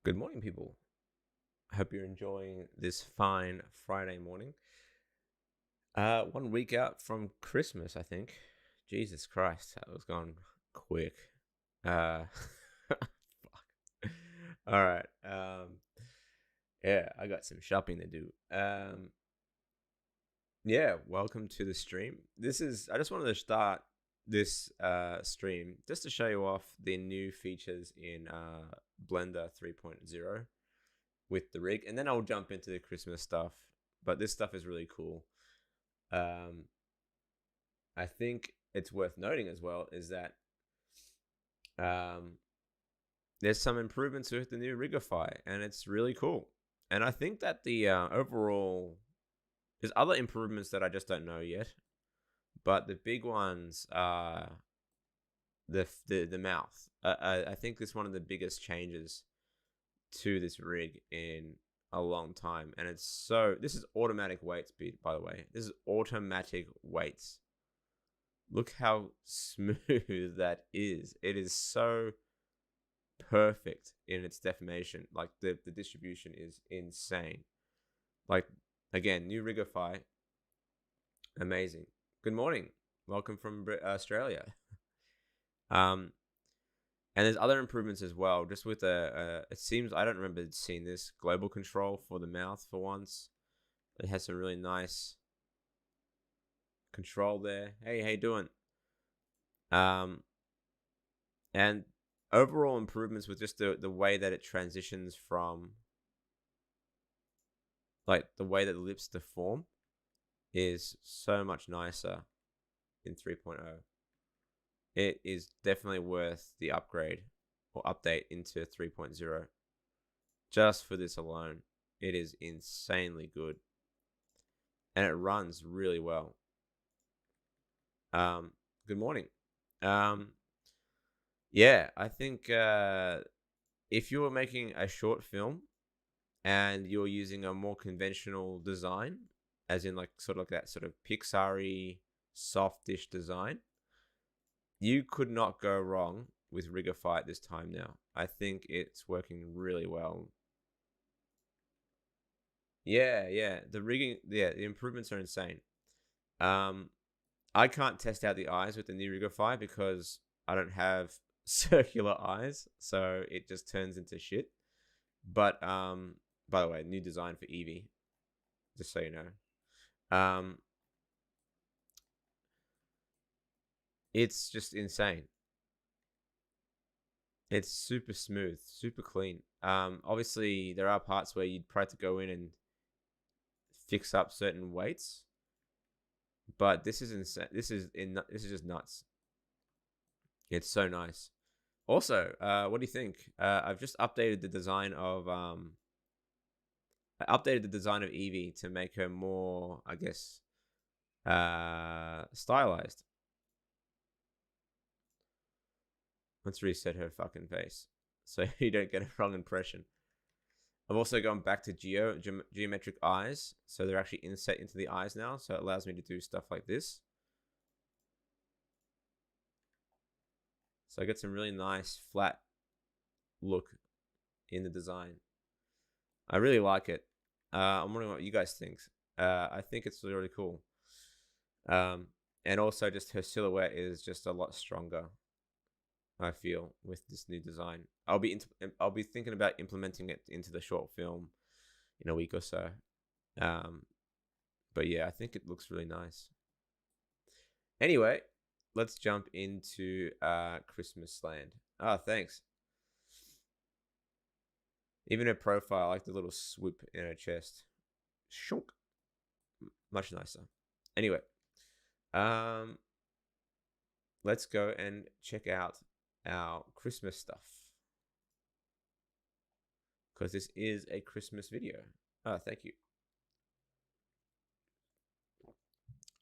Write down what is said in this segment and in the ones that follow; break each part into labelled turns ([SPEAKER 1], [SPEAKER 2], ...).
[SPEAKER 1] Good morning, people. I hope you're enjoying this fine Friday morning. 1 week out from Christmas, I think. Jesus Christ, that was gone quick. Fuck. All right. Yeah, I got some shopping to do. Yeah, welcome to the stream. I just wanted to start this stream just to show you off the new features in Blender 3.0 with the rig, and then I'll jump into the Christmas stuff. But this stuff is really cool. I think it's worth noting as well is that there's some improvements with the new Rigify, and it's really cool. And I think that the overall, there's other improvements that I just don't know yet, but the big ones are the mouth. I think it's one of the biggest changes to this rig in a long time, and this is automatic weight speed, by the way. This is automatic weights. Look how smooth that is. It is so perfect in its deformation. Like the distribution is insane. Like, again, new Rigify, amazing. Good morning, welcome from Australia. And there's other improvements as well, just with it seems, I don't remember seeing this, global control for the mouth for once. It has some really nice control there. Hey, how you doing? And overall improvements with just the way that it transitions from, like, the way that the lips deform is so much nicer in 3.0. It is definitely worth the upgrade or update into 3.0 just for this alone. It is insanely good, and it runs really well. Good morning. Yeah, I think if you were making a short film and you're using a more conventional design, as in like sort of like that sort of Pixar-y softish design, you could not go wrong with Rigify at this time now. I think it's working really well. Yeah, the rigging, the improvements are insane. I can't test out the eyes with the new Rigify because I don't have circular eyes, so it just turns into shit. But by the way, new design for Eevee, just so you know. It's just insane. It's super smooth, super clean. Obviously there are parts where you'd probably have to go in and fix up certain weights, but this is insane. This is just nuts. It's so nice. Also, what do you think? I've just updated the design of Eevee to make her more, I guess, stylized. Let's reset her fucking face so you don't get a wrong impression. I've also gone back to geometric eyes, so they're actually inset into the eyes now, so it allows me to do stuff like this. So I get some really nice flat look in the design. I really like it. I'm wondering what you guys think. I think it's really cool. And also just her silhouette is just a lot stronger, I feel, with this new design. I'll be thinking about implementing it into the short film in a week or so. But yeah, I think it looks really nice. Anyway, let's jump into Christmas Land. Oh, thanks. Even her profile, I like the little swoop in her chest. Shunk. Much nicer. Anyway, let's go and check out our Christmas stuff, because this is a Christmas video. Oh, thank you.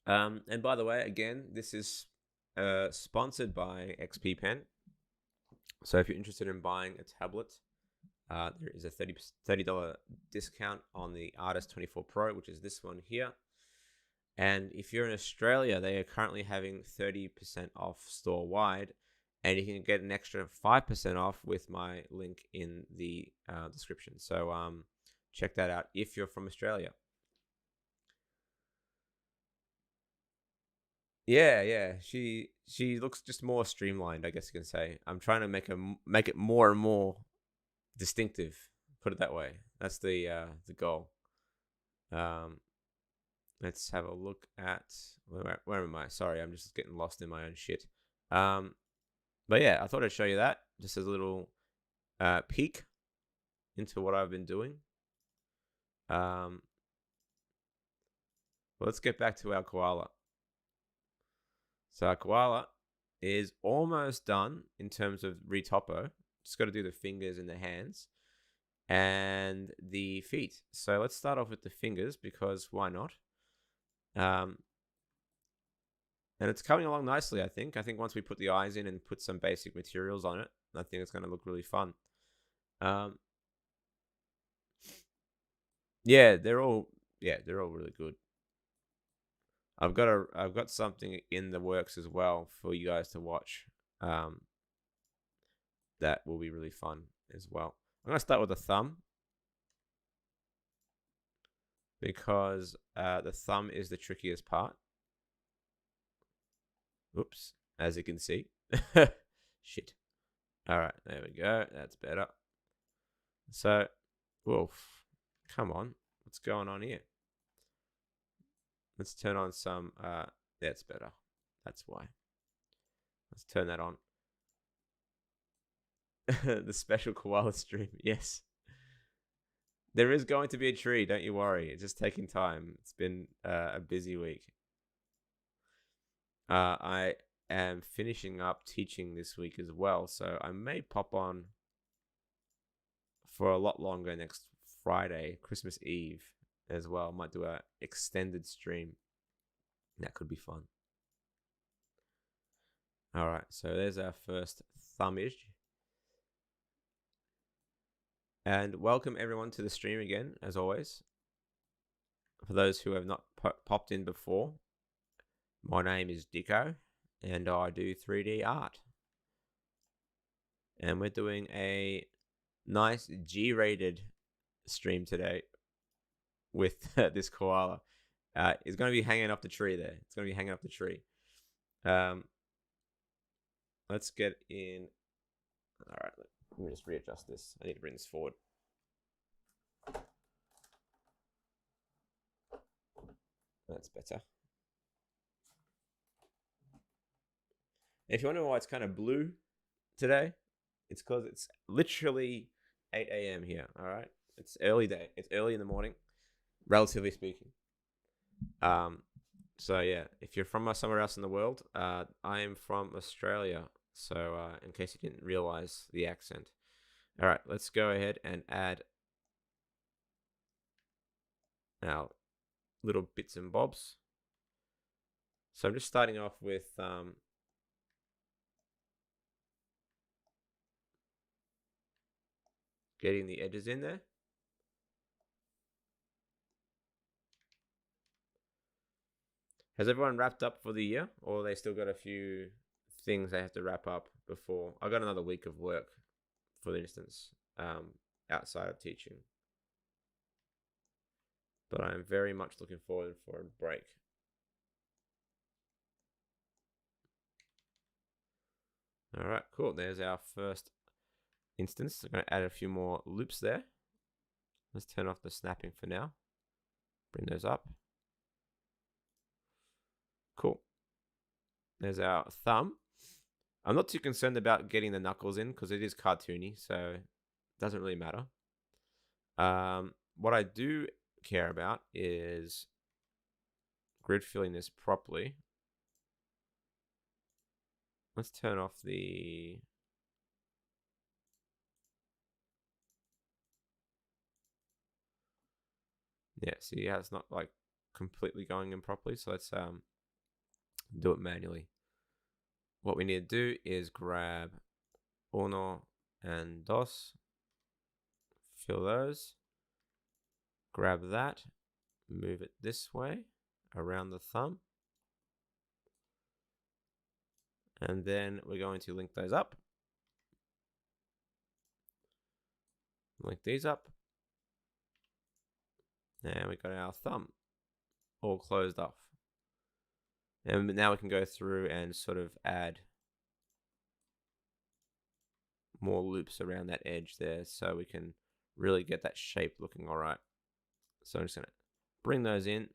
[SPEAKER 1] And by the way, again, this is sponsored by XP Pen. So if you're interested in buying a tablet, there is a $30 discount on the Artist 24 Pro, which is this one here. And if you're in Australia, they are currently having 30% off store-wide. and you can get an extra 5% off with my link in the description. So check that out if you're from Australia. Yeah. She looks just more streamlined, I guess you can say. I'm trying to make it more and more distinctive. Put it that way. That's the goal. Let's have a look at where am I? Sorry, I'm just getting lost in my own shit. But yeah, I thought I'd show you that just as a little peek into what I've been doing. Well, let's get back to our koala. So our koala is almost done in terms of retopo. Just got to do the fingers and the hands and the feet. So let's start off with the fingers because why not? And it's coming along nicely, I think. I think once we put the eyes in and put some basic materials on it, I think it's going to look really fun. Yeah, they're all really good. I've got something in the works as well for you guys to watch. That will be really fun as well. I'm gonna start with the thumb because the thumb is the trickiest part. Oops, as you can see. Shit. All right, there we go. That's better. So, woof. Come on, what's going on here? Let's turn on some. That's better. That's why. Let's turn that on. The special koala stream. Yes. There is going to be a tree. Don't you worry. It's just taking time. It's been a busy week. I am finishing up teaching this week as well, so I may pop on for a lot longer next Friday, Christmas Eve as well. Might do a extended stream. That could be fun. All right, so there's our first thumb image. And welcome everyone to the stream again, as always. For those who have not popped in before, my name is Dicko, and I do 3D art. And we're doing a nice G-rated stream today with this koala. It's going to be hanging up the tree there. It's going to be hanging up the tree. Let's get in. All right, let me just readjust this. I need to bring this forward. That's better. If you wonder why it's kind of blue today, it's because it's literally 8 a.m. here. All right, it's early day. It's early in the morning, relatively speaking. So yeah, if you're from somewhere else in the world, I am from Australia. So in case you didn't realize the accent. All right, let's go ahead and add our little bits and bobs. So I'm just starting off with getting the edges in there. Has everyone wrapped up for the year, or they still got a few things they have to wrap up before? I got another week of work, for instance, outside of teaching. But I'm very much looking forward for a break. All right, cool. There's our first instance. I'm going to add a few more loops there. Let's turn off the snapping for now. Bring those up. Cool. There's our thumb. I'm not too concerned about getting the knuckles in because it is cartoony, so it doesn't really matter. What I do care about is grid filling this properly. Let's turn off the... Yeah, see how it's not like completely going in properly, so let's do it manually. What we need to do is grab uno and dos, fill those, grab that, move it this way around the thumb, And then we're going to link those up. Link these up. And we got our thumb all closed off. And now we can go through and sort of add more loops around that edge there so we can really get that shape looking all right. So I'm just going to bring those in.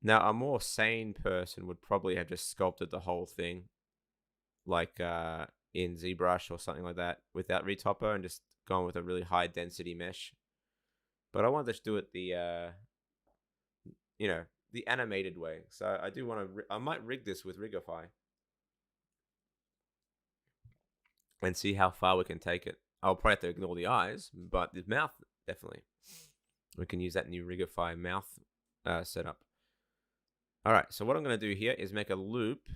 [SPEAKER 1] Now, a more sane person would probably have just sculpted the whole thing like in ZBrush or something like that without retopper and just gone with a really high density mesh. But I wanted to do it the, the animated way. So I do want to, I might rig this with Rigify and see how far we can take it. I'll probably have to ignore the eyes, but the mouth, definitely. We can use that new Rigify mouth setup. All right, so what I'm going to do here is make a loop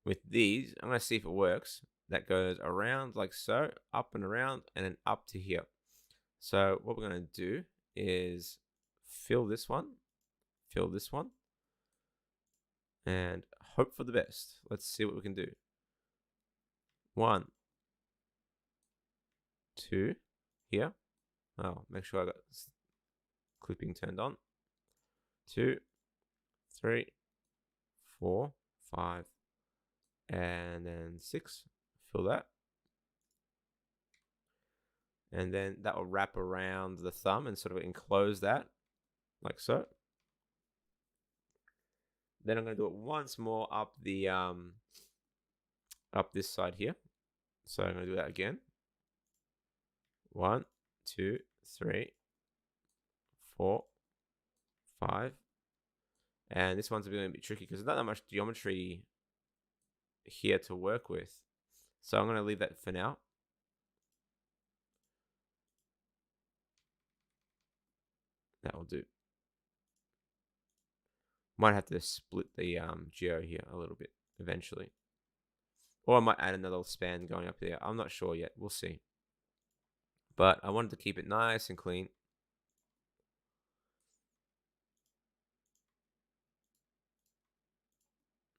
[SPEAKER 1] with these. I'm going to see if it works. That goes around like so, up and around, and then up to here. So what we're going to do is fill this one, and hope for the best. Let's see what we can do. 1, 2, here. Oh, make sure I got clipping turned on. 2, 3, 4, 5, and then 6. Fill that. And then that will wrap around the thumb and sort of enclose that, like so. Then I'm going to do it once more up the up this side here. So I'm going to do that again. 1, 2, 3, 4, 5. And this one's going to be tricky because there's not that much geometry here to work with. So I'm going to leave that for now. That will do. Might have to split the geo here a little bit eventually. Or I might add another span going up there. I'm not sure yet. We'll see. But I wanted to keep it nice and clean.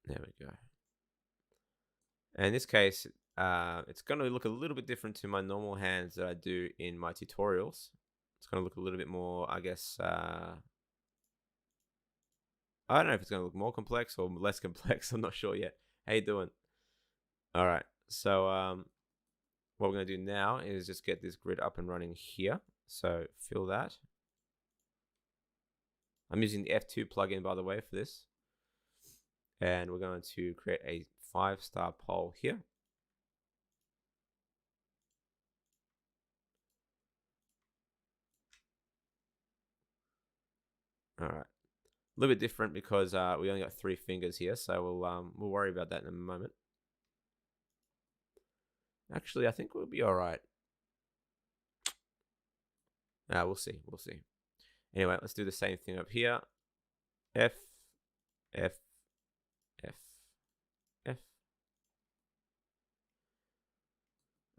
[SPEAKER 1] There we go. And in this case, it's going to look a little bit different to my normal hands that I do in my tutorials. It's going to look a little bit more, I guess, I don't know if it's going to look more complex or less complex. I'm not sure yet. How you doing? All right. So what we're going to do now is just get this grid up and running here. So fill that. I'm using the F2 plugin, by the way, for this. And we're going to create a 5-star pole here. All right. A little bit different because we only got 3 fingers here, so we'll worry about that in a moment. Actually, I think we'll be all right. We'll see. We'll see. Anyway, let's do the same thing up here. F, F, F, F.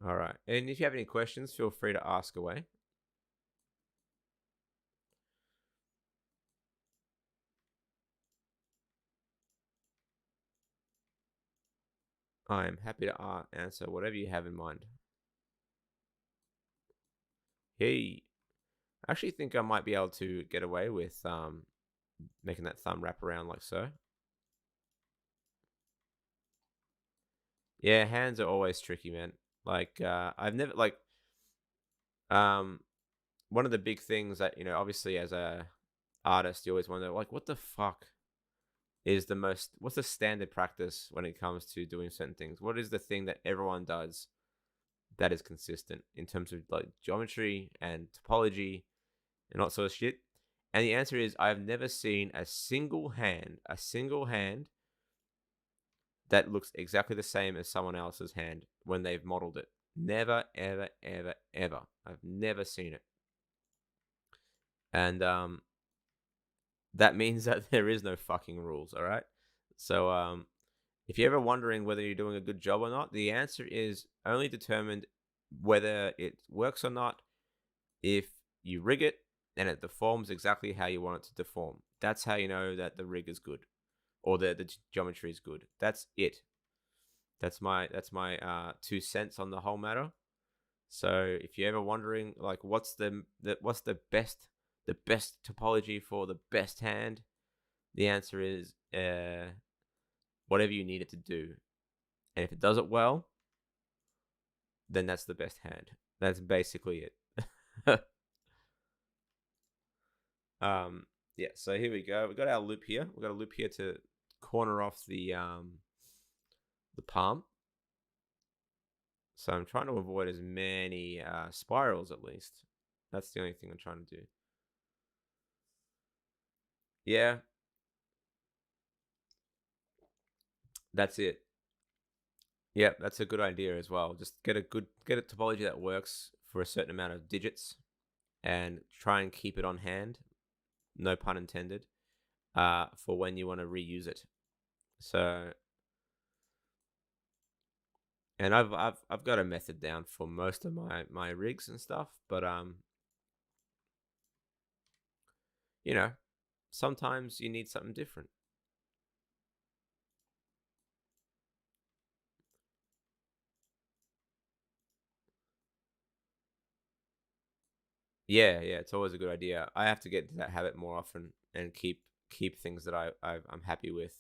[SPEAKER 1] All right. And if you have any questions, feel free to ask away. I am happy to answer whatever you have in mind. Hey, I actually think I might be able to get away with making that thumb wrap around like so. Yeah, hands are always tricky, man. Like, I've never, like, one of the big things that, obviously as a artist, you always wonder, like, what the fuck is what's the standard practice when it comes to doing certain things? What is the thing that everyone does that is consistent in terms of like geometry and topology and all sort of shit? And the answer is I've never seen a single hand that looks exactly the same as someone else's hand when they've modeled it. Never, ever, ever, ever. I've never seen it. And that means that there is no fucking rules, all right? So if you're ever wondering whether you're doing a good job or not, the answer is only determined whether it works or not if you rig it and it deforms exactly how you want it to deform. That's how you know that the rig is good, or the geometry is good. That's it. That's my 2 cents on the whole matter. So if you're ever wondering, like, what's the best topology for the best hand, the answer is whatever you need it to do, and if it does it well, then that's the best hand. That's basically it. Yeah. So here we go. We got our loop here. We got a loop here to corner off the palm. So I'm trying to avoid as many spirals, at least. That's the only thing I'm trying to do. Yeah. That's it. Yeah, that's a good idea as well. Just get a topology that works for a certain amount of digits, and try and keep it on hand. No pun intended. For when you want to reuse it. So, and I've got a method down for most of my rigs and stuff, but you know, sometimes you need something different. Yeah, it's always a good idea. I have to get into that habit more often and keep things that I'm happy with.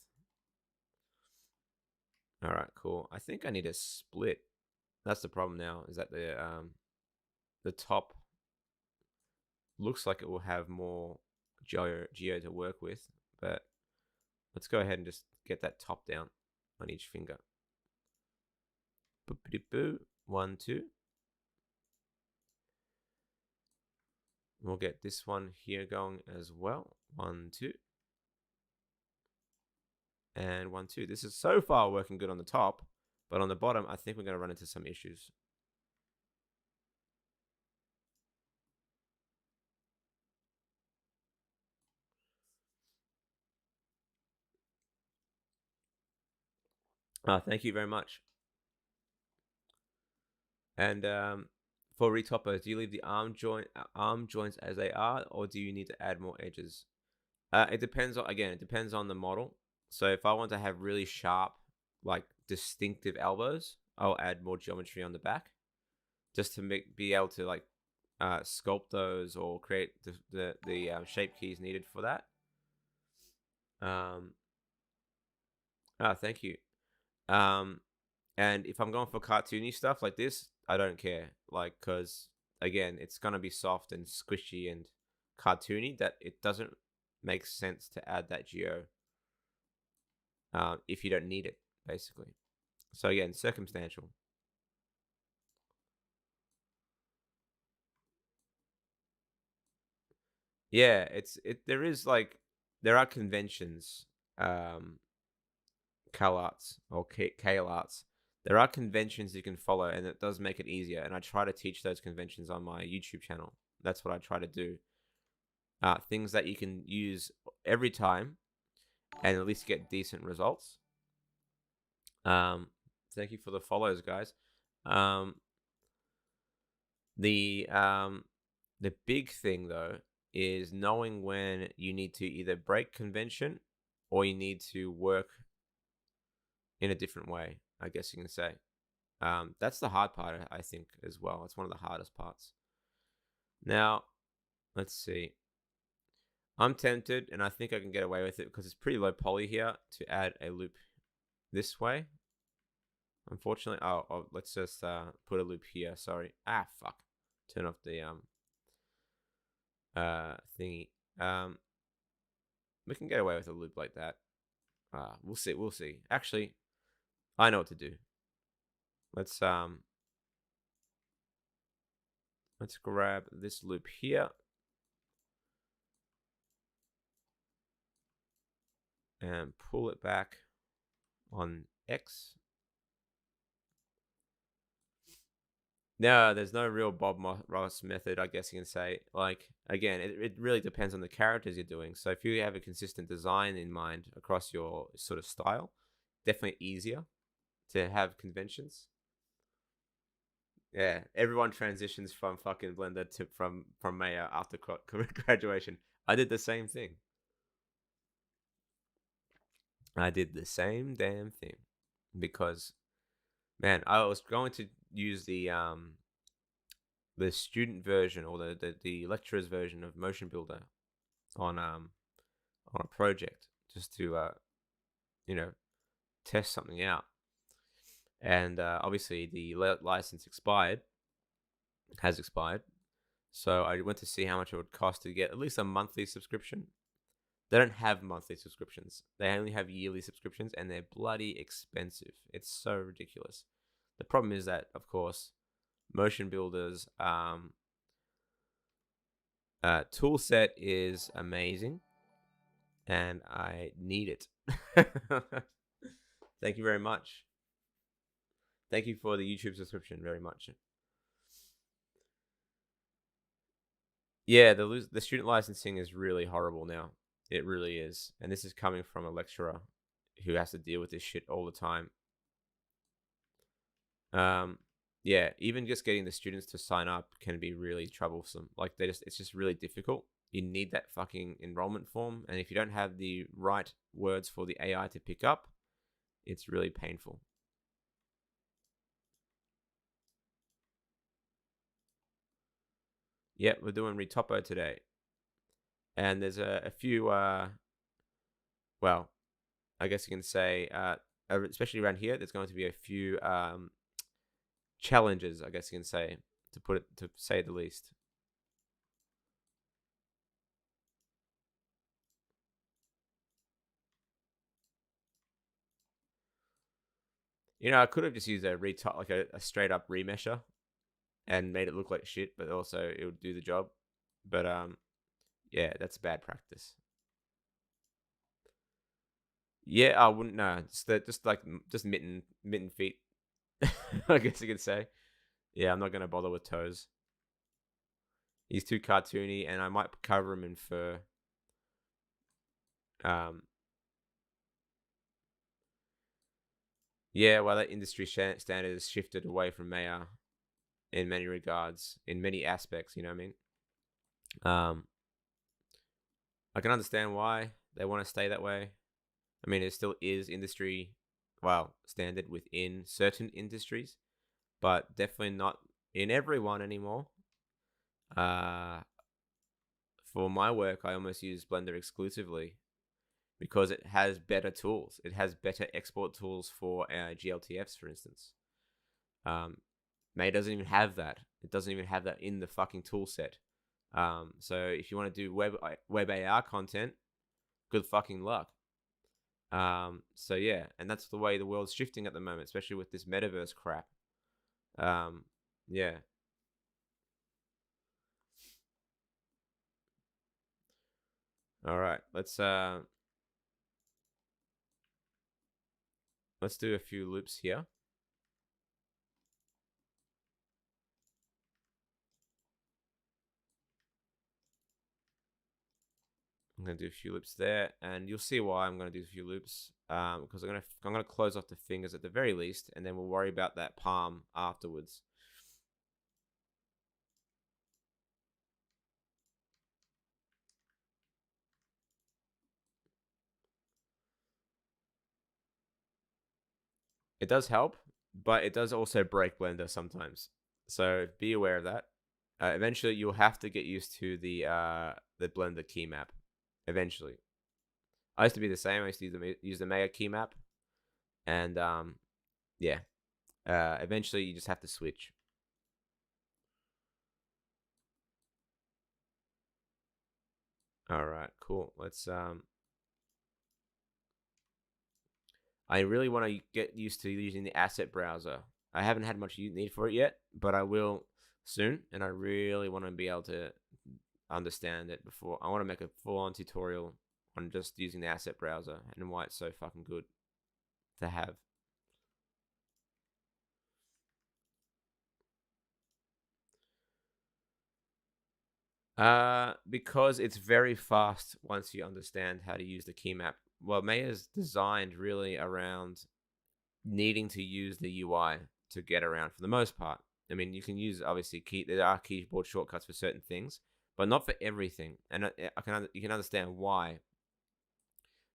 [SPEAKER 1] All right, cool. I think I need a split. That's the problem now, is that the top looks like it will have more geo to work with, but let's go ahead and just get that top down on each finger. Boop-a-doop-boo. 1, 2. We'll get this one here going as well. 1, 2. And 1, 2. This is so far working good on the top, but on the bottom, I think we're going to run into some issues. Thank you very much. And for retoppers, do you leave the arm joints as they are, or do you need to add more edges? It depends on the model. So if I want to have really sharp, like distinctive elbows, I'll add more geometry on the back, just to be able to like sculpt those or create the shape keys needed for that. Thank you. And if I'm going for cartoony stuff like this, I don't care, like, because again, it's gonna be soft and squishy and cartoony, that it doesn't make sense to add that geo if you don't need it, basically. So again, circumstantial. Yeah, there are conventions, CalArts or KLArts. There are conventions you can follow, and it does make it easier. And I try to teach those conventions on my YouTube channel. That's what I try to do. Things that you can use every time, and at least get decent results. Thank you for the follows, guys. The big thing though is knowing when you need to either break convention or you need to work in a different way, I guess you can say. That's the hard part, I think, as well. It's one of the hardest parts. Now, let's see. I'm tempted, and I think I can get away with it because it's pretty low poly here, to add a loop this way. Unfortunately, let's just put a loop here. Sorry. Fuck. Turn off the thingy. We can get away with a loop like that. We'll see. Actually, I know what to do. Let's grab this loop here and pull it back on X. No, there's no real Bob Ross method, I guess you can say. Like, again, it really depends on the characters you're doing. So if you have a consistent design in mind across your sort of style, definitely easier to have conventions. Yeah, everyone transitions from fucking Blender to from Maya after graduation. I did the same thing. I did the same damn thing because, man, I was going to use the student version or the lecturer's version of Motion Builder on a project just to you know, test something out. And obviously the license has expired. So I went to see how much it would cost to get at least a monthly subscription. They don't have monthly subscriptions. They only have yearly subscriptions, and they're bloody expensive. It's so ridiculous. The problem is that, of course, Motion Builder's tool set is amazing, and I need it. Thank you very much. Thank you for the YouTube subscription very much. Yeah, the student licensing is really horrible now. It really is. And this is coming from a lecturer who has to deal with this shit all the time. Yeah, even just getting the students to sign up can be really troublesome. Like it's just really difficult. You need that fucking enrollment form, and if you don't have the right words for the AI to pick up, it's really painful. Yep, we're doing Retopo today. And there's a few well, I guess you can say especially around here, there's going to be a few challenges, I guess you can say, to say the least. You know, I could have just used a straight up remesher and made it look like shit, but also it would do the job. But yeah, that's bad practice. Yeah, I wouldn't know. Just mitten feet. I guess you could say. Yeah, I'm not gonna bother with toes. He's too cartoony, and I might cover him in fur. Yeah, well, that industry standard has shifted away from Maya in many regards, in many aspects. You know what I mean? I can understand why they want to stay that way. I mean, it still is industry, well, standard within certain industries, but definitely not in everyone anymore. For my work, I almost use Blender exclusively because it has better tools. It has better export tools for GLTFs, for instance. May doesn't even have that. It doesn't even have that in the fucking tool set. So if you want to do web AR content, good fucking luck. So yeah, and that's the way the world's shifting at the moment, especially with this metaverse crap. Yeah. All right, let's do a few loops here. I'm gonna do a few loops there, and you'll see why I'm gonna do a few loops. Because I'm gonna close off the fingers at the very least, and then we'll worry about that palm afterwards. It does help, but it does also break Blender sometimes. So be aware of that. Eventually, you'll have to get used to the Blender key map. Eventually, I used to be the same. I used to use the Mega key map, and yeah. Eventually, you just have to switch. All right, cool. Let's I really want to get used to using the asset browser. I haven't had much need for it yet, but I will soon, and I really want to be able to understand it before. I want to make a full-on tutorial on just using the asset browser and why it's so fucking good to have. Because it's very fast once you understand how to use the key map. Well, Maya's designed really around needing to use the UI to get around for the most part. I mean, you can use obviously there are keyboard shortcuts for certain things, but not for everything. And you can understand why,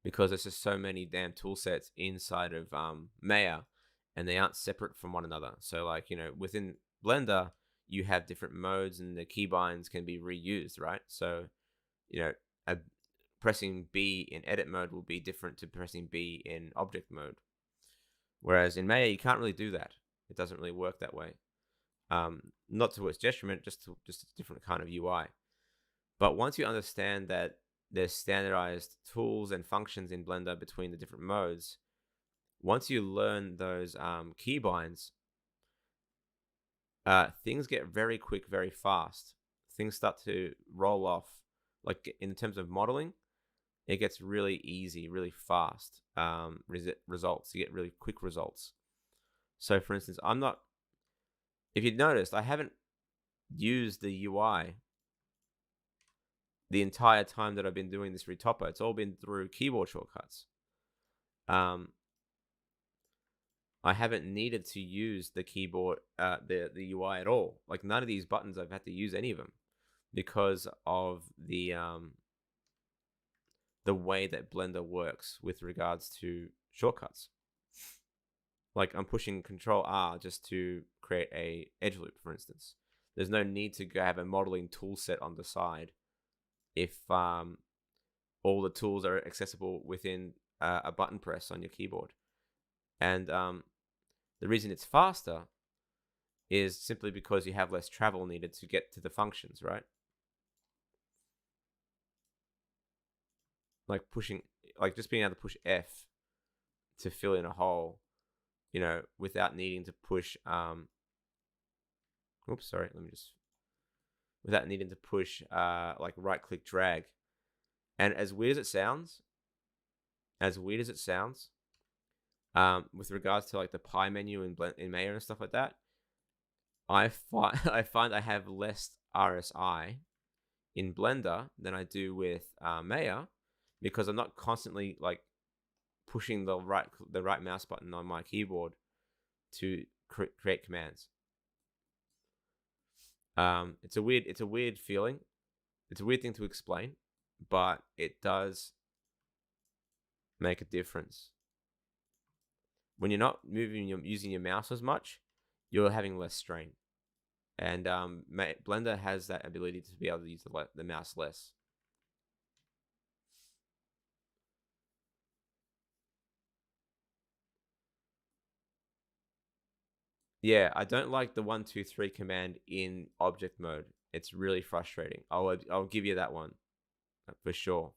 [SPEAKER 1] because there's just so many damn tool sets inside of Maya, and they aren't separate from one another. So like, within Blender, you have different modes, and the keybinds can be reused, right? So, a pressing B in edit mode will be different to pressing B in object mode. Whereas in Maya, you can't really do that. It doesn't really work that way. Not to its detriment, just a different kind of UI. But once you understand that there's standardized tools and functions in Blender between the different modes, once you learn those keybinds, things get very quick, very fast. Things start to roll off. Like in terms of modeling, it gets really easy, really fast results. You get really quick results. So for instance, if you'd noticed, I haven't used the UI the entire time that I've been doing this retopper. It's all been through keyboard shortcuts. I haven't needed to use the keyboard, the UI at all. Like none of these buttons I've had to use any of them because of the way that Blender works with regards to shortcuts. Like I'm pushing Control R just to create a edge loop, for instance. There's no need to go have a modeling tool set on the side if all the tools are accessible within a button press on your keyboard. And the reason it's faster is simply because you have less travel needed to get to the functions, right? Like just being able to push F to fill in a hole, without needing to push without needing to push like right click drag. And as weird as it sounds, with regards to like the pie menu in Maya and stuff like that, I find I have less RSI in Blender than I do with Maya, because I'm not constantly like pushing the right mouse button on my keyboard to create commands. It's a weird feeling. It's a weird thing to explain, but it does make a difference. When you're not using your mouse as much, you're having less strain. And Blender has that ability to be able to use the mouse less. Yeah, I don't like the 1, 2, 3 command in object mode. It's really frustrating. I'll give you that one for sure.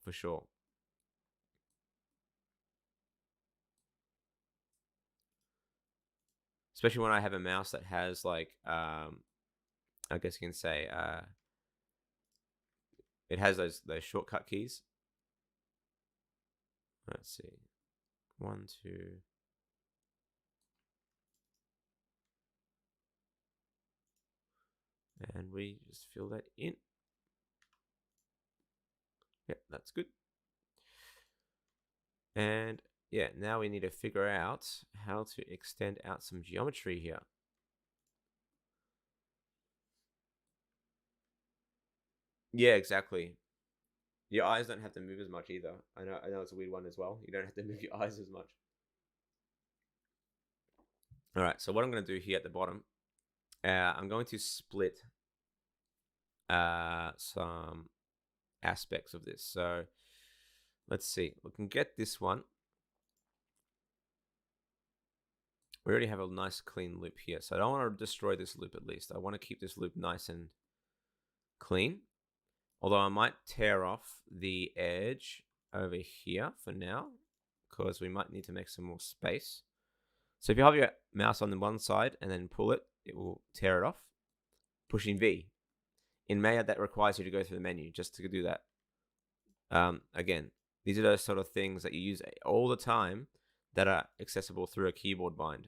[SPEAKER 1] Especially when I have a mouse that has like I guess you can say it has those shortcut keys. Let's see, 1, 2. And we just fill that in. Yep, that's good. And yeah, now we need to figure out how to extend out some geometry here. Yeah, exactly. Your eyes don't have to move as much either. I know it's a weird one as well. You don't have to move your eyes as much. All right, so what I'm going to do here at the bottom, I'm going to split some aspects of this. So let's see. We can get this one. We already have a nice clean loop here. So I don't want to destroy this loop at least. I want to keep this loop nice and clean. Although I might tear off the edge over here for now, because we might need to make some more space. So if you have your mouse on the one side and then pull it, it will tear it off. Pushing V. In Maya, that requires you to go through the menu just to do that. Again, these are those sort of things that you use all the time that are accessible through a keyboard bind.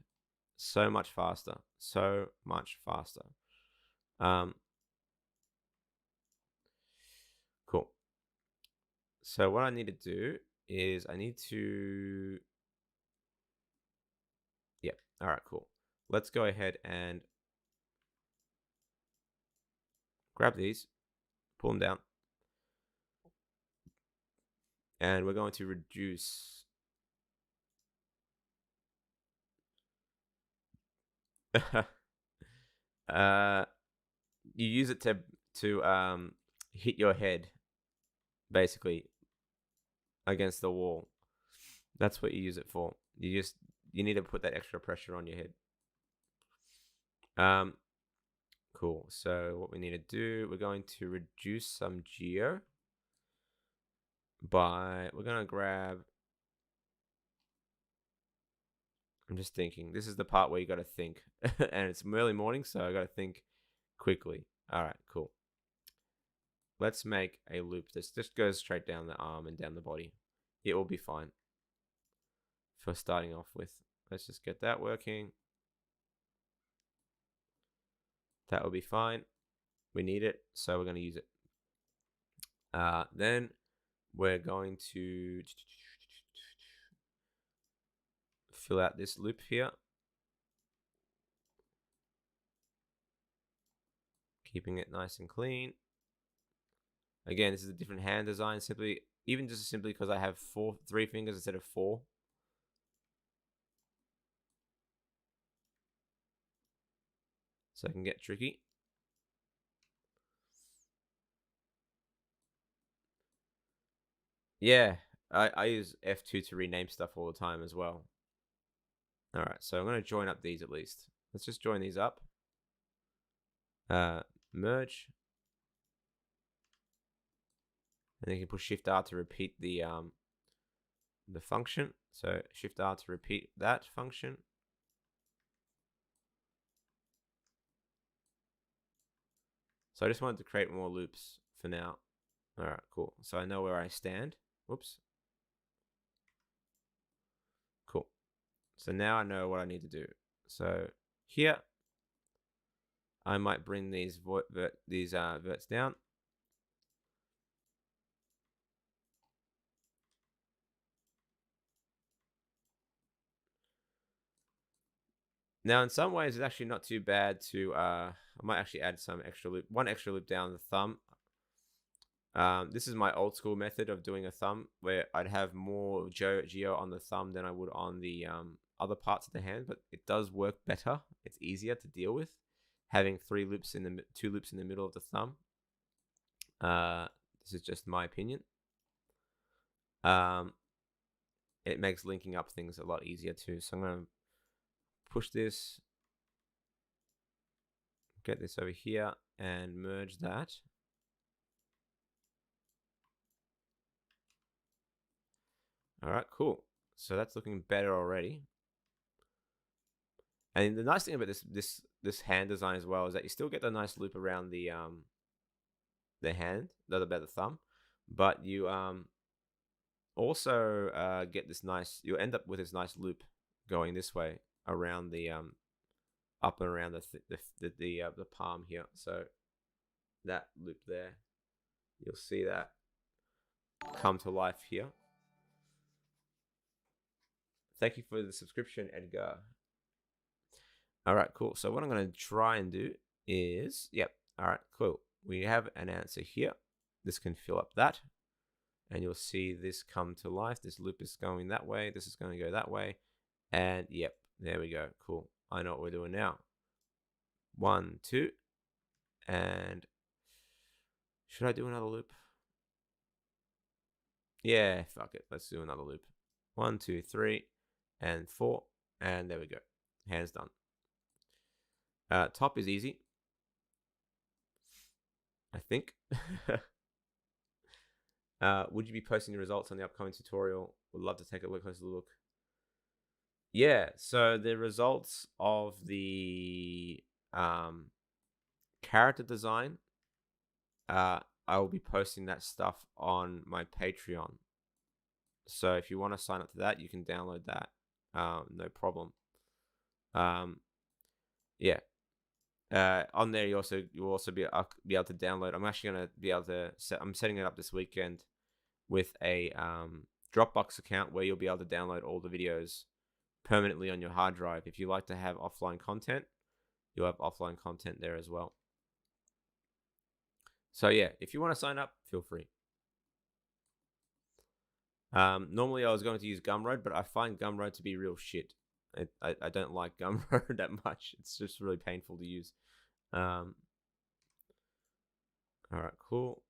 [SPEAKER 1] So much faster. Cool. So what I need to do is yeah, all right, cool. Let's go ahead and grab these, pull them down, and we're going to reduce. You use it to hit your head, basically, against the wall. That's what you use it for. You need to put that extra pressure on your head. Cool. So what we need to do, we're going to reduce some geo we're going to grab. I'm just thinking. This is the part where you got to think, and it's early morning, so I got to think quickly. All right, cool. Let's make a loop. This just goes straight down the arm and down the body. It will be fine for starting off with. Let's just get that working. That will be fine. We need it, so we're going to use it. Then we're going to fill out this loop here. Keeping it nice and clean. Again, this is a different hand design, simply because I have 3 fingers instead of 4. So it can get tricky. Yeah, I use F2 to rename stuff all the time as well. All right, so I'm going to join up these at least. Let's just join these up. Merge. And then you can push Shift R to repeat the function. So Shift R to repeat that function. So I just wanted to create more loops for now. All right, cool. So I know where I stand. Whoops. Cool. So now I know what I need to do. So here, I might bring these verts down. Now, in some ways, it's actually not too bad to. I might actually add some extra loop, one extra loop down the thumb. This is my old school method of doing a thumb, where I'd have more geo on the thumb than I would on the other parts of the hand, but it does work better. It's easier to deal with, having 2 loops in the middle of the thumb. This is just my opinion. It makes linking up things a lot easier too. So I'm going to push this, get this over here, and merge that. All right, cool. So that's looking better already. And the nice thing about this hand design as well is that you still get the nice loop around the hand, about the thumb, but you also get this nice. You'll end up with this nice loop going this way around the up and around the palm here. So that loop there, you'll see that come to life here. Thank you for the subscription, Edgar. All right, cool. So what I'm going to try and do is, yep. All right, cool. We have an answer here. This can fill up that, and you'll see this come to life. This loop is going that way. This is going to go that way, and yep, there we go. Cool. I know what we're doing now. 1, 2, and should I do another loop? Yeah, fuck it. Let's do another loop. 1, 2, 3, and 4, and there we go. Hands done. Top is easy, I think. Would you be posting the results on the upcoming tutorial? Would love to take a closer look. Yeah, so the results of the character design, I will be posting that stuff on my Patreon. So if you want to sign up to that, you can download that. No problem. Yeah. On there, you'll also be able to download. I'm actually gonna be able to I'm setting it up this weekend with a Dropbox account where you'll be able to download all the videos permanently on your hard drive. If you like to have offline content, you'll have offline content there as well. So yeah, if you want to sign up, feel free. Normally I was going to use Gumroad, but I find Gumroad to be real shit. I don't like Gumroad that much. It's just really painful to use. All right, cool.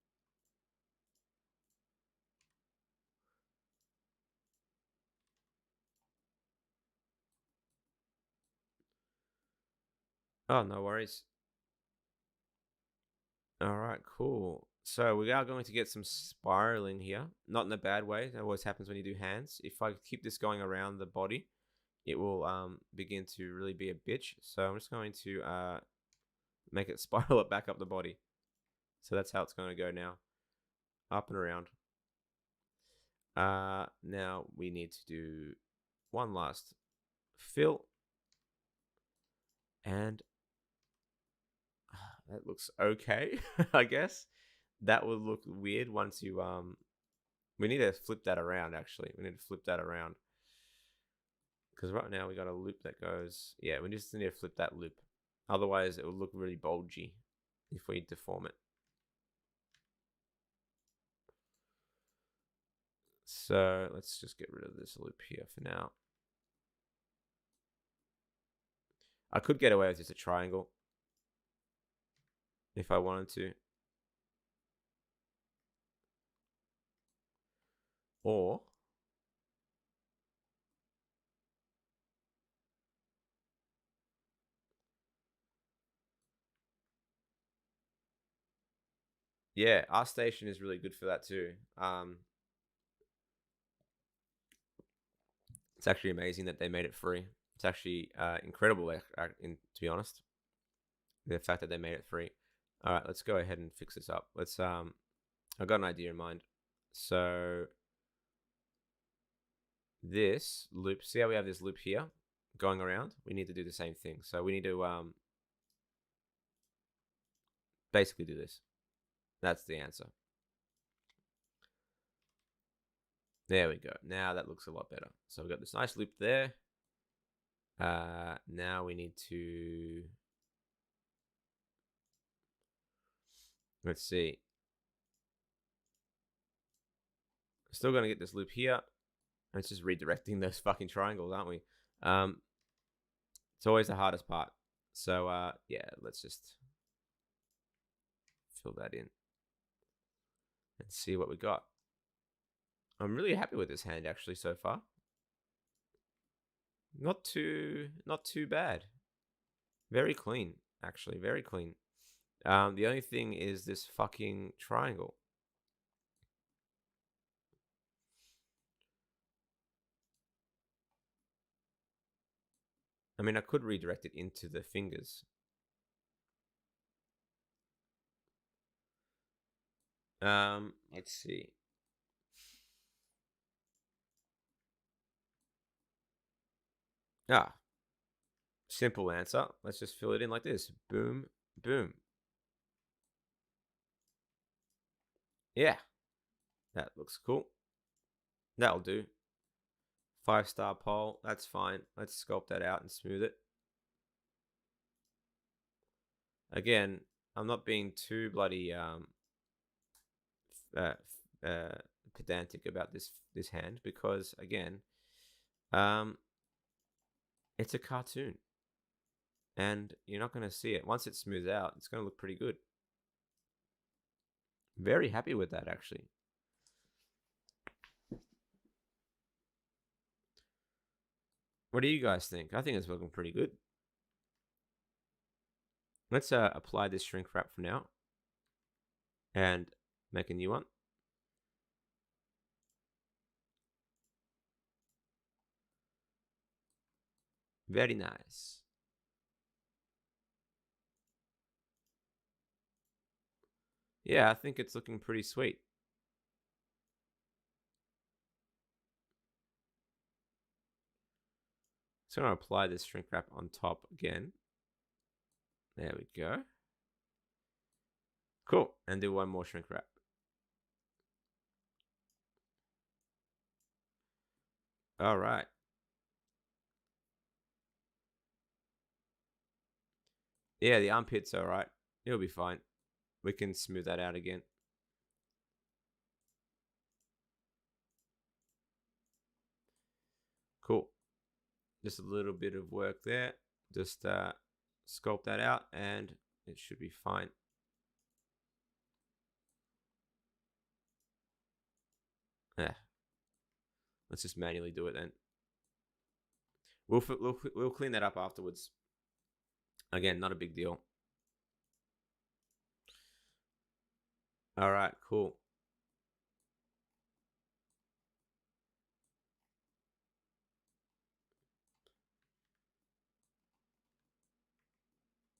[SPEAKER 1] Oh, no worries. All right, cool. So we are going to get some spiraling here. Not in a bad way. That always happens when you do hands. If I keep this going around the body, it will begin to really be a bitch. So I'm just going to make it spiral it back up the body. So that's how it's going to go now. Up and around. Now we need to do one last fill. And that looks okay, I guess. That would look weird once you we need to flip that around. Actually, we need to flip that around because right now we got a loop that goes. Yeah, we just need to flip that loop. Otherwise, it would look really bulgy if we deform it. So let's just get rid of this loop here for now. I could get away with just a triangle if I wanted to. Or yeah, our station is really good for that too. It's actually amazing that they made it free. It's actually incredible, to be honest, the fact that they made it free. All right, let's go ahead and fix this up. Let's I've got an idea in mind. So this loop, see how we have this loop here going around? We need to do the same thing. So we need to basically do this. That's the answer. There we go. Now that looks a lot better. So we've got this nice loop there. Now we need to, let's see. Still going to get this loop here. It's just redirecting those fucking triangles, aren't we? It's always the hardest part. So yeah, let's just fill that in and see what we got. I'm really happy with this hand actually so far. Not too bad. Very clean, actually, very clean. The only thing is this fucking triangle. I mean, I could redirect it into the fingers. Let's see. Simple answer. Let's just fill it in like this. Boom, boom. Yeah, that looks cool. That'll do. 5-star pole. That's fine. Let's sculpt that out and smooth it. Again, I'm not being too bloody pedantic about this hand because again, it's a cartoon, and you're not going to see it. Once it smooths out, it's going to look pretty good. Very happy with that actually. What do you guys think? I think it's looking pretty good. Let's apply this shrink wrap for now and make a new one. Very nice. Yeah, I think it's looking pretty sweet. So I'm going to apply this shrink wrap on top again. There we go. Cool. And do one more shrink wrap. All right. Yeah, the armpit's all right. It'll be fine. we can smooth that out again. Cool. Just a little bit of work there. Just sculpt that out and it should be fine. Yeah. Let's just manually do it then. We'll clean that up afterwards. Again, not a big deal. All right, cool.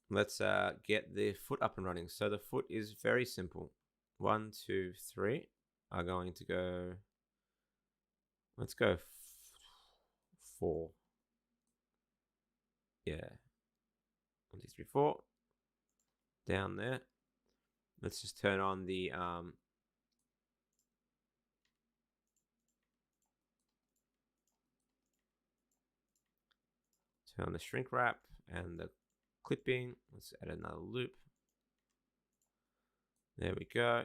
[SPEAKER 1] Let's get the foot up and running. So the foot is very simple. 1, 2, 3 are going to go. Let's go 4. Yeah. 1, 2, 3, 4. Down there. Let's just turn on the shrink wrap and the clipping. Let's add another loop. There we go.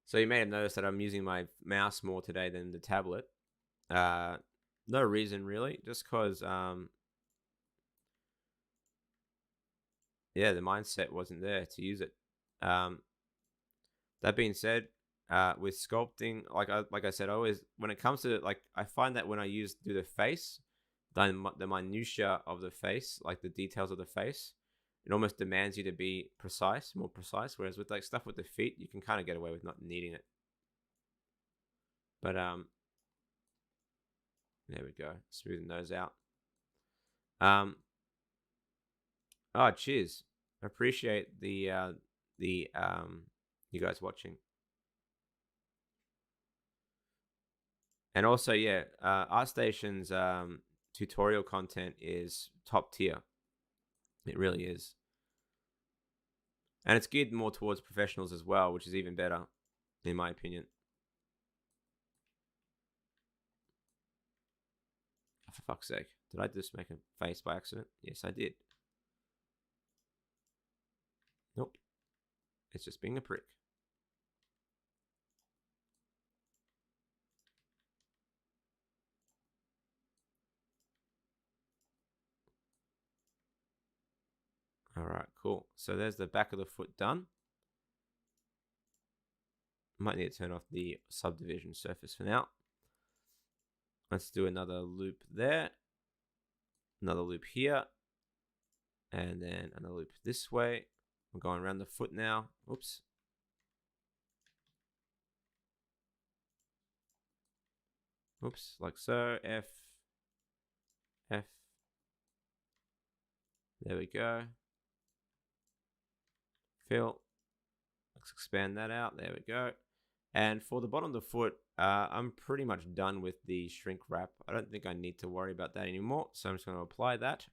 [SPEAKER 1] So you may have noticed that I'm using my mouse more today than the tablet. No reason really, just because yeah, the mindset wasn't there to use it. That being said, with sculpting, like I said, always when it comes to I find that when I do the face, the minutia of the face, like the details of the face, it almost demands you to be more precise. Whereas with stuff with the feet, you can kind of get away with not needing it. But there we go, smoothing those out. Oh, cheers! Appreciate the you guys watching. And also, yeah, ArtStation's tutorial content is top tier. It really is. And it's geared more towards professionals as well, which is even better, in my opinion. Oh, for fuck's sake. Did I just make a face by accident? Yes, I did. Nope. It's just being a prick. All right, cool. So there's the back of the foot done. Might need to turn off the subdivision surface for now. Let's do another loop there. Another loop here. And then another loop this way. We're going around the foot now. Oops. Oops, like so. F. F. There we go. Fill. Let's expand that out. There we go. And for the bottom of the foot, I'm pretty much done with the shrink wrap. I don't think I need to worry about that anymore. So I'm just going to apply that.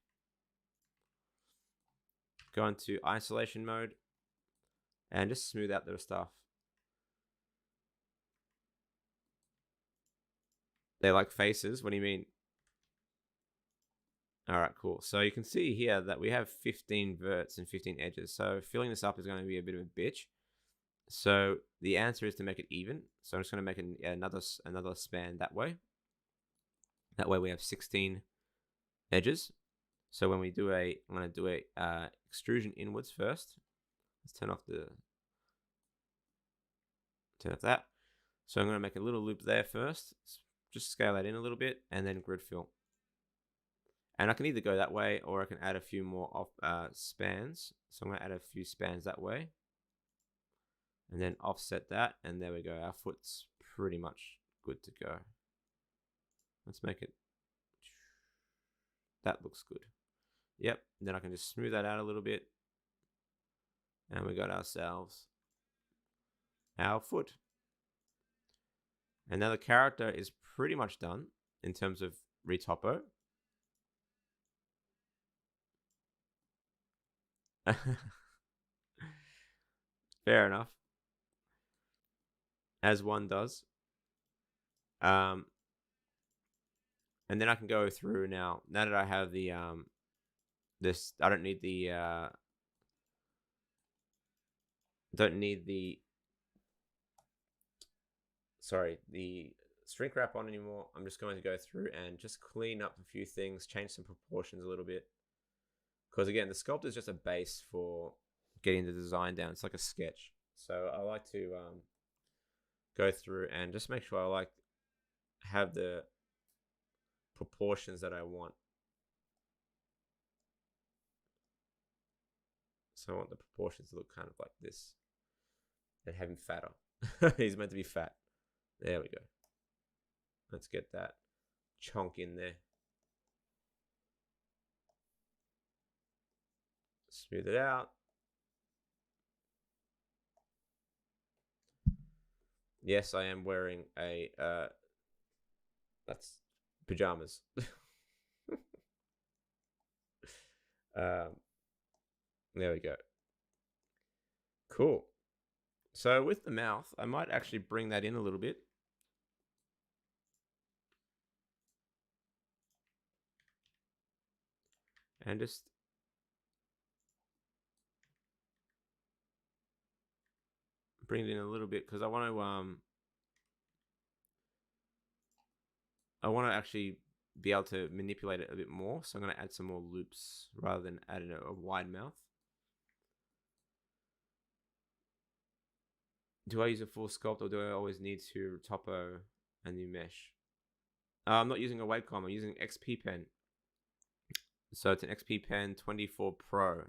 [SPEAKER 1] Go into isolation mode. And just smooth out the stuff. They're like faces. What do you mean? All right, cool. So you can see here that we have 15 verts and 15 edges. So filling this up is going to be a bit of a bitch. So the answer is to make it even. So I'm just going to make another span that way. That way we have 16 edges. So when we do I'm going to do a extrusion inwards first. Let's turn off that. So I'm going to make a little loop there first. Just scale that in a little bit and then grid fill. And I can either go that way or I can add a few more spans. So I'm going to add a few spans that way. And then offset that. And there we go. Our foot's pretty much good to go. Let's make it. That looks good. Yep. Then I can just smooth that out a little bit. And we got ourselves our foot. And now the character is pretty much done in terms of retopo. Fair enough. As one does. And then I can go through now that I have the this. I don't need the the shrink wrap on anymore. I'm just going to go through and just clean up a few things, change some proportions a little bit. Because again, the sculpt is just a base for getting the design down. It's like a sketch. So I like to go through and just make sure I have the proportions that I want. So I want the proportions to look kind of like this. And have him fatter. He's meant to be fat. There we go. Let's get that chunk in there. Smooth it out. Yes, I am wearing a that's pajamas. There we go. Cool. So with the mouth, I might actually bring that in a little bit. And just bring it in a little bit because I want to actually be able to manipulate it a bit more. So I'm going to add some more loops rather than adding a wide mouth. Do I use a full sculpt or do I always need to topo a new mesh? I'm not using a Wacom. I'm using XP Pen. So it's an XP Pen 24 Pro.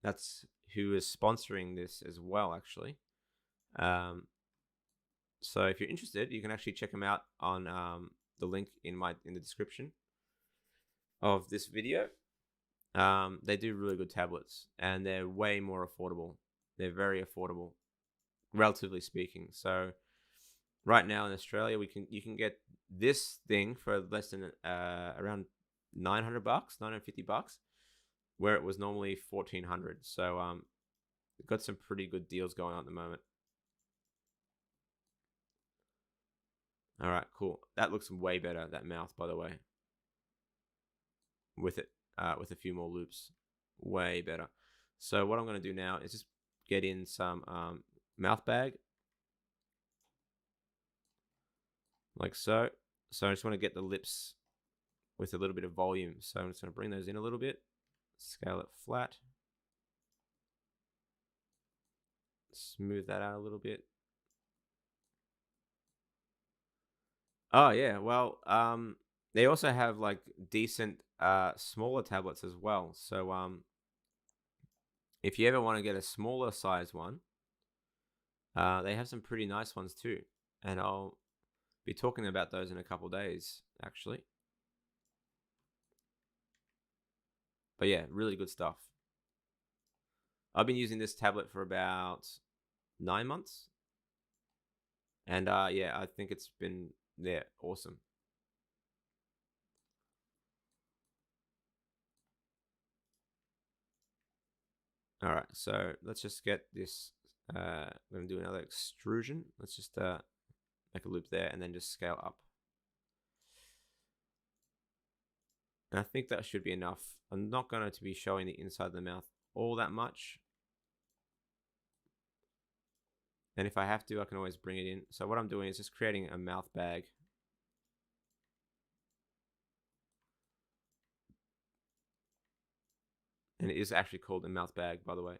[SPEAKER 1] That's who is sponsoring this as well, actually. So if you're interested, you can actually check them out on the link in the description of this video. They do really good tablets, and they're way more affordable. They're very affordable, relatively speaking. So right now in Australia, you can get this thing for less than around $900, $950, where it was normally $1,400. So got some pretty good deals going on at the moment. All right, cool. That looks way better, that mouth, by the way. With it, with a few more loops, way better. So what I'm going to do now is just get in some mouth bag, like so. So I just want to get the lips with a little bit of volume. So I'm just going to bring those in a little bit, scale it flat, smooth that out a little bit. Oh yeah, well, they also have like decent smaller tablets as well. So if you ever want to get a smaller size one, they have some pretty nice ones too, and I'll be talking about those in a couple days actually. But yeah, really good stuff. I've been using this tablet for about 9 months, and yeah, I think it's been awesome. All right, so let's just get this. I'm gonna do another extrusion. Let's just make a loop there and then just scale up. And I think that should be enough. I'm not going to be showing the inside of the mouth all that much. And if I have to, I can always bring it in. So what I'm doing is just creating a mouth bag. And it is actually called a mouth bag, by the way.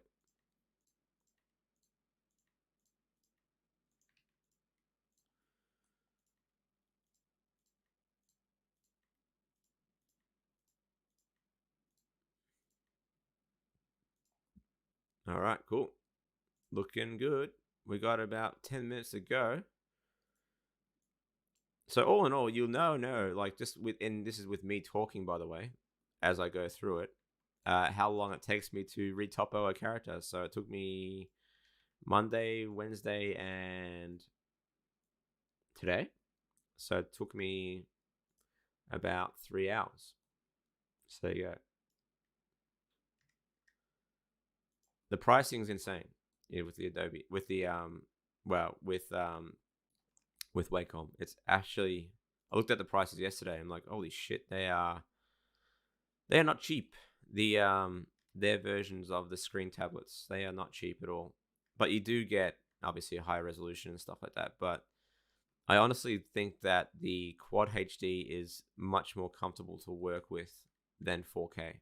[SPEAKER 1] All right, cool. Looking good. We got about 10 minutes to go. So all in all, you'll know, like just and this is with me talking, by the way, as I go through it, how long it takes me to retopo a character. So it took me Monday, Wednesday, and today. So it took me about 3 hours. So there you go. The pricing is insane, yeah, with the Adobe, with the with Wacom. It's actually, I looked at the prices yesterday. I'm like, holy shit, they are They are not cheap. Their versions of the screen tablets, they are not cheap at all. But you do get obviously a higher resolution and stuff like that. But I honestly think that the Quad HD is much more comfortable to work with than 4K,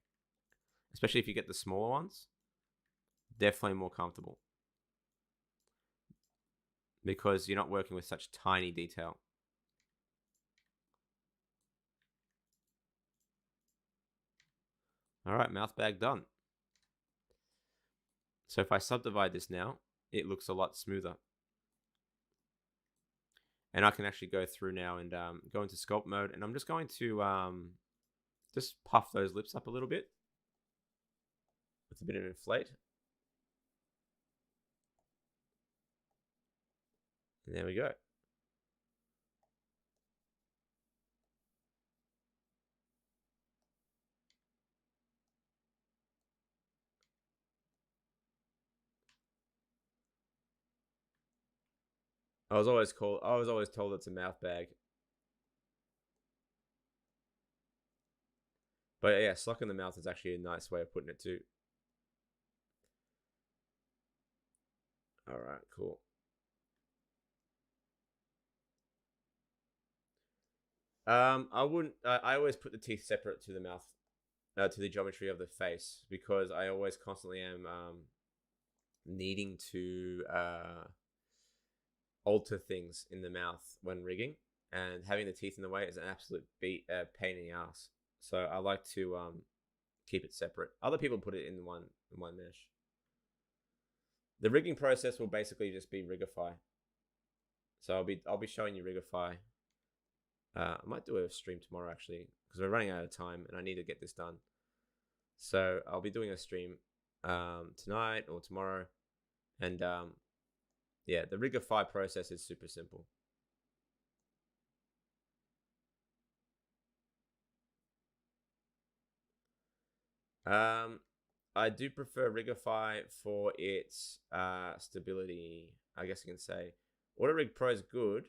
[SPEAKER 1] especially if you get the smaller ones. Definitely more comfortable because you're not working with such tiny detail. All right, mouth bag done. So if I subdivide this now, it looks a lot smoother. And I can actually go through now and go into sculpt mode. And I'm just going to just puff those lips up a little bit with a bit of inflate. And there we go. I was always told it's a mouth bag. But yeah, sluck in the mouth is actually a nice way of putting it too. All right, cool. I wouldn't. I always put the teeth separate to the mouth, to the geometry of the face, because I always constantly am needing to alter things in the mouth when rigging, and having the teeth in the way is an absolute pain in the ass. So I like to keep it separate. Other people put it in one mesh. The rigging process will basically just be Rigify. So I'll be showing you Rigify. I might do a stream tomorrow actually, because we're running out of time and I need to get this done. So I'll be doing a stream tonight or tomorrow, and yeah, the Rigify process is super simple. I do prefer Rigify for its stability, I guess you can say. Auto Rig Pro is good,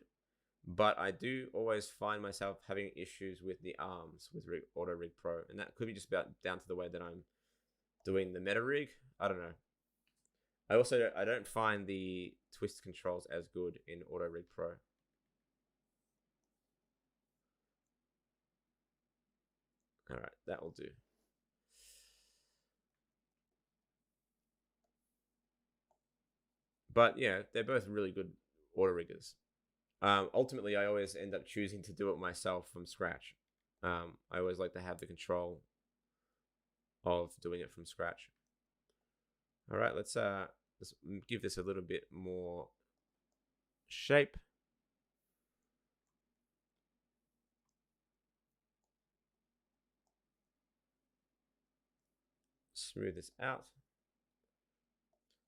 [SPEAKER 1] but I do always find myself having issues with the arms with Auto Rig Pro, and that could be just about down to the way that I'm doing the meta rig. I don't know. I don't find the twist controls as good in Auto Rig Pro. All right, that will do. But yeah, they're both really good auto riggers. Ultimately, I always end up choosing to do it myself from scratch. I always like to have the control of doing it from scratch. All right, let's give this a little bit more shape. Smooth this out.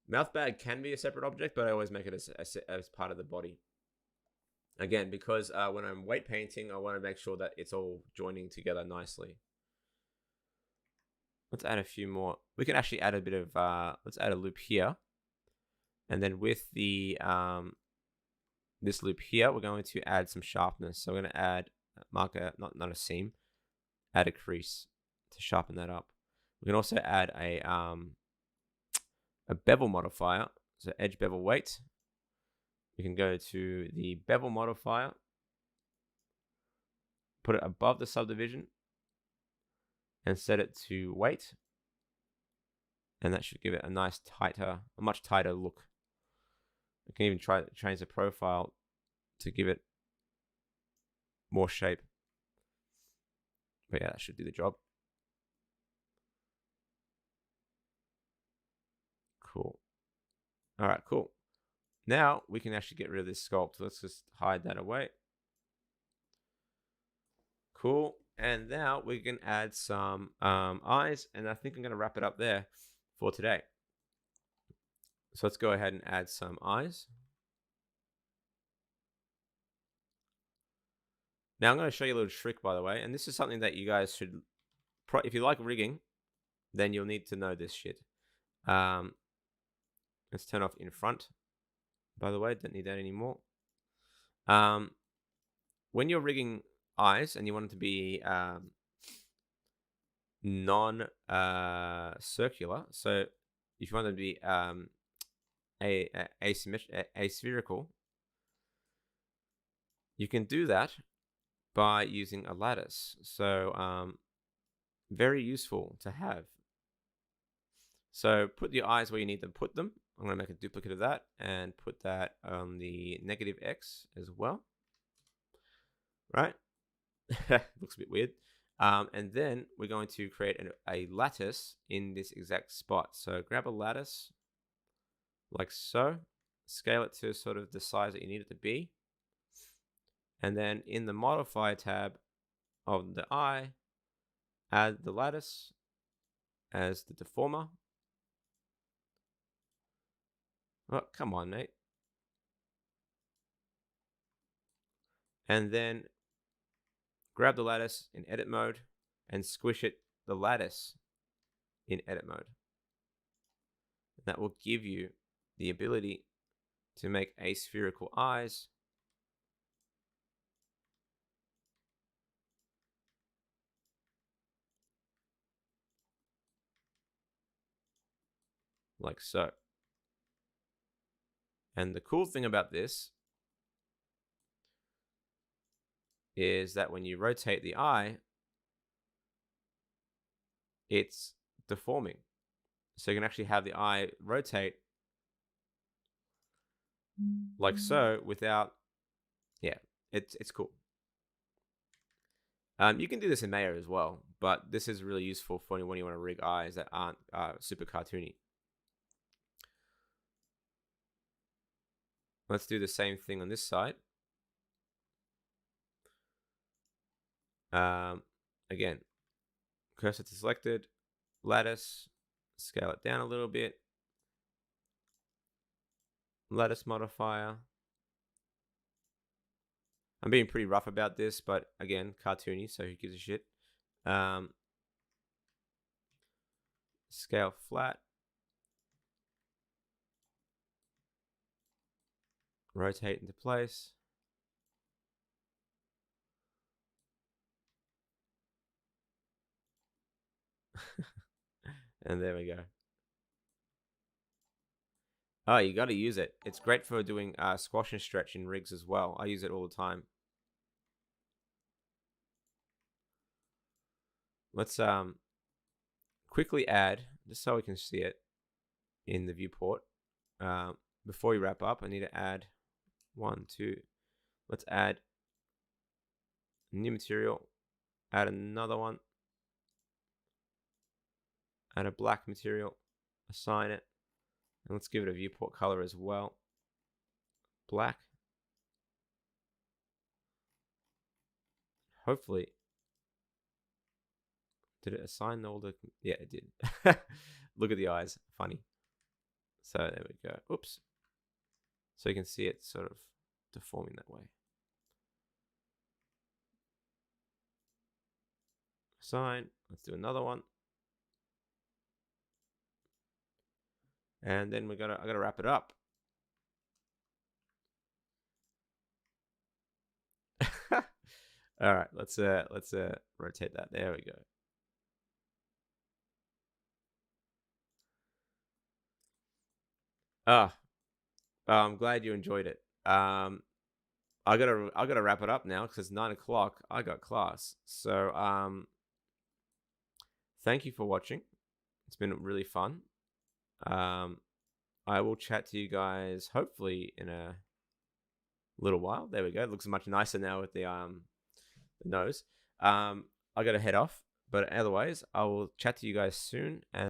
[SPEAKER 1] Mouth bag can be a separate object, but I always make it as part of the body. Again, because when I'm weight painting, I want to make sure that it's all joining together nicely. Let's add a few more. We can actually add a bit of, let's add a loop here. And then with the this loop here, we're going to add some sharpness. So we're going to add, mark a, not a seam, add a crease to sharpen that up. We can also add a bevel modifier, so edge bevel weight. We can go to the bevel modifier, put it above the subdivision, and set it to weight. And that should give it a nice tighter, a much tighter look. We can even try to change the profile to give it more shape. But yeah, that should do the job. Cool. All right, cool. Now we can actually get rid of this sculpt. Let's just hide that away. Cool. And now we can add some eyes, and I think I'm going to wrap it up there for today. So let's go ahead and add some eyes. Now I'm going to show you a little trick, by the way, and this is something that you guys should, if you like rigging, then you'll need to know this shit. Let's turn off in front. By the way, don't need that anymore. When you're rigging eyes and you want it to be non-circular. So if you want them to be aspherical, you can do that by using a lattice. So very useful to have. So put your eyes where you need to put them. I'm going to make a duplicate of that and put that on the negative X as well. Right? Looks a bit weird. And then we're going to create a lattice in this exact spot. So grab a lattice like so. Scale it to sort of the size that you need it to be. And then in the Modify tab of the eye, add the lattice as the deformer. Oh, come on, Nate. And then grab the lattice in edit mode and squish the lattice in edit mode. That will give you the ability to make aspherical eyes. Like so. And the cool thing about this is that when you rotate the eye, it's deforming. So you can actually have the eye rotate like so without, yeah, it's cool. You can do this in Maya as well, but this is really useful for when you want to rig eyes that aren't super cartoony. Let's do the same thing on this side. Again, cursor to selected, lattice, scale it down a little bit, lattice modifier. I'm being pretty rough about this, but again, cartoony, so who gives a shit? Scale flat, rotate into place. And there we go. Oh, you got to use it. It's great for doing squash and stretch in rigs as well. I use it all the time. Let's quickly add, just so we can see it in the viewport. Before we wrap up, I need to add 1, 2. Let's add new material. Add another one. Add a black material. Assign it. And let's give it a viewport color as well. Black. Hopefully. Did it assign all the... Yeah, it did. Look at the eyes. Funny. So there we go. Oops. So you can see it sort of deforming that way. Assign. Let's do another one. And then I gotta wrap it up. All right, let's rotate that. There we go. I'm glad you enjoyed it. I gotta wrap it up now because it's 9 o'clock. I got class. So thank you for watching. It's been really fun. I will chat to you guys hopefully in a little while. There we go. It looks much nicer now with the nose. I gotta head off, but otherwise I will chat to you guys soon. And